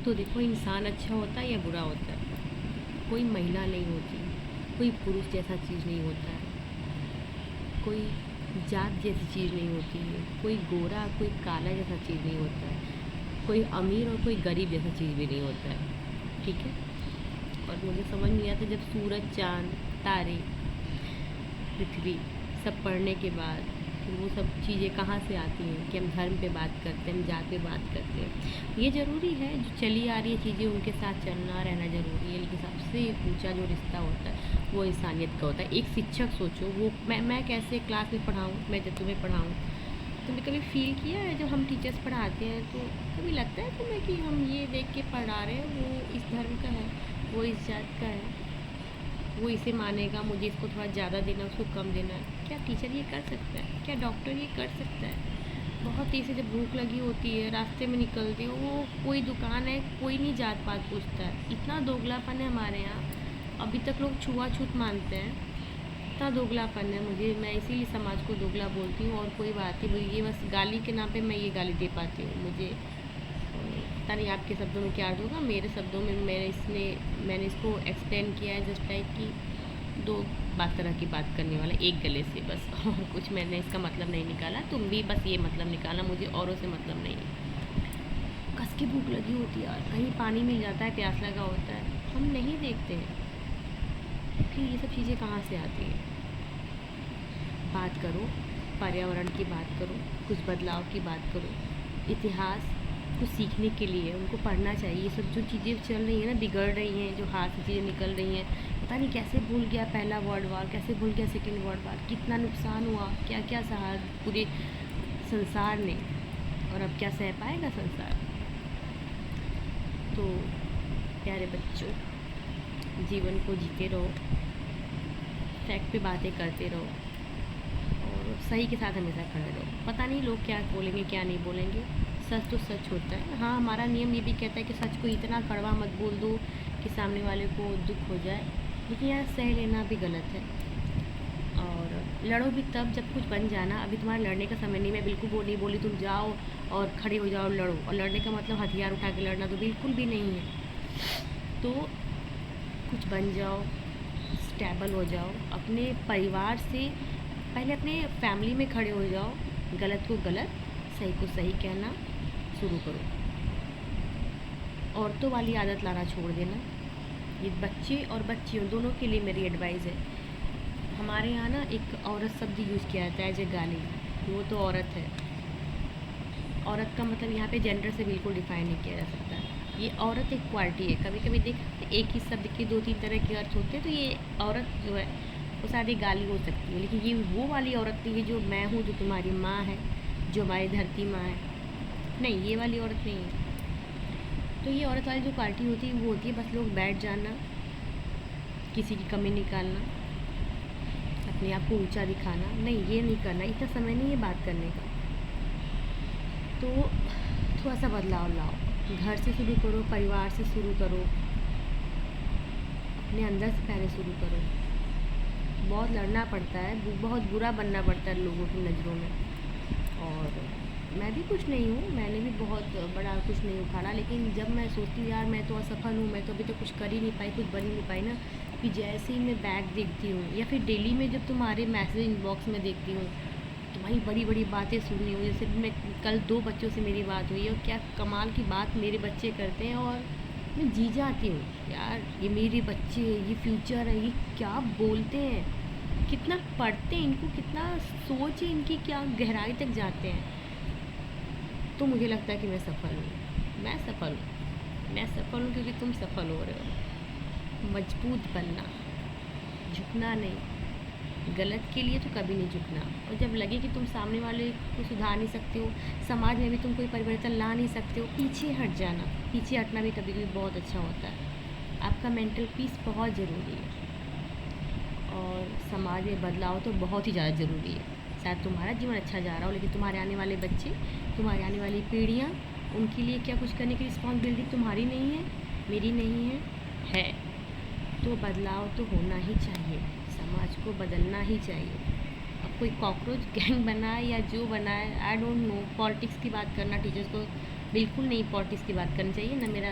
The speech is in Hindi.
तो देखो, इंसान अच्छा होता है या बुरा होता है? कोई महिला नहीं होती, कोई पुरुष जैसा चीज़ नहीं होता है, कोई जात जैसी चीज़ नहीं होती है, कोई गोरा कोई काला जैसा चीज़ नहीं होता है, कोई अमीर और कोई गरीब जैसा चीज़ भी नहीं होता है। ठीक है। और मुझे समझ नहीं आता, जब सूरज, चाँद, तारे, पृथ्वी सब पढ़ने के बाद फिर वो सब चीज़ें कहाँ से आती हैं कि हम धर्म पे बात करते हैं, हम जात पे बात करते हैं। ये ज़रूरी है, जो चली आ रही है चीज़ें उनके साथ चलना रहना ज़रूरी है, लेकिन सबसे ऊंचा जो रिश्ता होता है वो इंसानियत का होता है। एक शिक्षक सोचो, वो मैं कैसे क्लास में पढ़ाऊँ, मैं जब तुम्हें पढ़ाऊँ, तुमने कभी फील किया है जब हम टीचर्स पढ़ाते हैं तो कभी लगता है तुम्हें कि हम ये देख के पढ़ा रहे हैं वो इस धर्म का है, वो इस जात का है, वो इसे मानेगा, मुझे इसको थोड़ा ज़्यादा देना, उसको कम देना है? क्या टीचर ये कर सकता है? क्या डॉक्टर ये कर सकता है? बहुत तेज़ से जब भूख लगी होती है, रास्ते में निकलते हो, वो कोई दुकान है, कोई नहीं जात पात पूछता है। इतना दोगलापन है हमारे यहाँ, अभी तक लोग छुआछूत मानते हैं, इतना दोगलापन है। मैं इसीलिए समाज को दोगला बोलती हूँ। और कोई बात नहीं, ये बस गाली के नाम पे मैं ये गाली दे पाती हूँ। मुझे पता नहीं आपके शब्दों में क्या अर्थ होगा, मेरे शब्दों में मैंने इसको एक्सप्लेन किया है जस्ट लाइक कि दो तरह की बात करने वाला एक गले से, बस। और कुछ मैंने इसका मतलब नहीं निकाला, तुम भी बस ये मतलब निकाला, मुझे औरों से मतलब नहीं है। कस की भूख लगी होती है यार, कहीं पानी मिल जाता है, प्यास लगा होता है, हम नहीं देखते हैं। फिर ये सब चीज़ें कहाँ से आती हैं? बात करो, पर्यावरण की बात करो, कुछ बदलाव की बात करो, इतिहास कुछ सीखने के लिए उनको पढ़ना चाहिए। ये सब जो चीज़ें चल रही हैं ना, बिगड़ रही हैं, जो हाथ से चीज़ें निकल रही हैं, पता नहीं कैसे भूल गया पहला वर्ल्ड वार, कैसे भूल गया सेकेंड वर्ल्ड वार, कितना नुकसान हुआ, क्या क्या सहा पूरे संसार ने, और अब क्या सह पाएगा संसार? तो प्यारे बच्चों, जीवन को जीते रहो, फैक्ट पे बातें करते रहो, और सही के साथ हमेशा खड़े रहो। पता नहीं लोग क्या बोलेंगे क्या नहीं बोलेंगे, सच तो सच होता है। हाँ, हमारा नियम ये भी कहता है कि सच को इतना कड़वा मत बोल दो कि सामने वाले को दुख हो जाए, लेकिन यार सह लेना भी गलत है। और लड़ो भी तब जब कुछ बन जाना। अभी तुम्हारा लड़ने का समय नहीं, मैं बिल्कुल वो नहीं बोली तुम जाओ और खड़े हो जाओ लड़ो, और लड़ने का मतलब हथियार उठा के लड़ना तो बिल्कुल भी नहीं है। तो कुछ बन जाओ, स्टेबल हो जाओ, अपने परिवार से पहले अपने फैमिली में खड़े हो जाओ, गलत को गलत, सही को सही कहना शुरू करो। औरतों वाली आदत लाना छोड़ देना। ये बच्चे और बच्चियों दोनों के लिए मेरी एडवाइस है। हमारे यहाँ ना एक औरत शब्द यूज़ किया जाता है एज ए गाली, वो तो औरत है। औरत का मतलब यहाँ पे जेंडर से बिल्कुल डिफाइन नहीं किया जा सकता। ये औरत एक क्वालिटी है। कभी कभी देख, एक ही शब्द के दो तीन तरह के अर्थ होते हैं, तो ये औरत जो है वो शायद एक गाली हो सकती है, लेकिन ये वो वाली औरत नहीं है जो मैं हूँ, जो तुम्हारी माँ है, जो हमारी धरती माँ है। नहीं, ये वाली औरत नहीं है। तो ये औरत वाली जो क्वालिटी होती है वो होती है बस लोग बैठ जाना, किसी की कमी निकालना, अपने आप को ऊंचा दिखाना। नहीं, ये नहीं करना, इतना समय नहीं है बात करने का। तो थोड़ा सा बदलाव लाओ, घर से शुरू करो, परिवार से शुरू करो, अपने अंदर से पहले शुरू करो। बहुत लड़ना पड़ता है, बहुत बुरा बनना पड़ता है लोगों की नज़रों में। और मैं भी कुछ नहीं हूँ, मैंने भी बहुत बड़ा कुछ नहीं उखाड़ा, लेकिन जब मैं सोचती हूँ यार मैं तो असफल हूँ, मैं तो अभी तो कुछ कर ही नहीं पाई, कुछ बन ही नहीं पाई ना, कि जैसे ही मैं बैग देखती हूँ या फिर डेली में जब तुम्हारे मैसेज इनबॉक्स में देखती हूँ, तुम्हारी बड़ी बड़ी बातें सुनी हूँ। जैसे मैं कल 2 बच्चों से मेरी बात हुई, और क्या कमाल की बात मेरे बच्चे करते हैं, और मैं जी जाती हूँ यार, ये मेरे बच्चे, ये फ्यूचर है, ये क्या बोलते हैं, कितना पढ़ते हैं, इनको कितना सोच है इनकी, क्या गहराई तक जाते हैं। तो मुझे लगता है कि मैं सफल हूँ, मैं सफल हूँ, मैं सफल हूँ क्योंकि तुम सफल हो रहे हो। मजबूत बनना, झुकना नहीं, गलत के लिए तो कभी नहीं झुकना। और जब लगे कि तुम सामने वाले को सुधार नहीं सकते हो, समाज में भी तुम कोई परिवर्तन ला नहीं सकते हो, पीछे हट जाना। पीछे हटना भी कभी कभी बहुत अच्छा होता है। आपका मेंटल पीस बहुत ज़रूरी है, और समाज में बदलाव तो बहुत ही ज़्यादा ज़रूरी है। शायद तुम्हारा जीवन अच्छा जा रहा हो, लेकिन तुम्हारे आने वाले बच्चे, तुम्हारी आने वाली पीढ़ियाँ, उनके लिए क्या कुछ करने की रिस्पॉन्सिबिलिटी तुम्हारी नहीं है, मेरी नहीं है। तो बदलाव तो होना ही चाहिए, समाज को बदलना ही चाहिए। अब कोई कॉकरोच गैंग बनाए या जो बनाए, आई डोंट नो। पॉलिटिक्स की बात करना टीचर्स को बिल्कुल नहीं, पॉलिटिक्स की बात करनी चाहिए ना। मेरा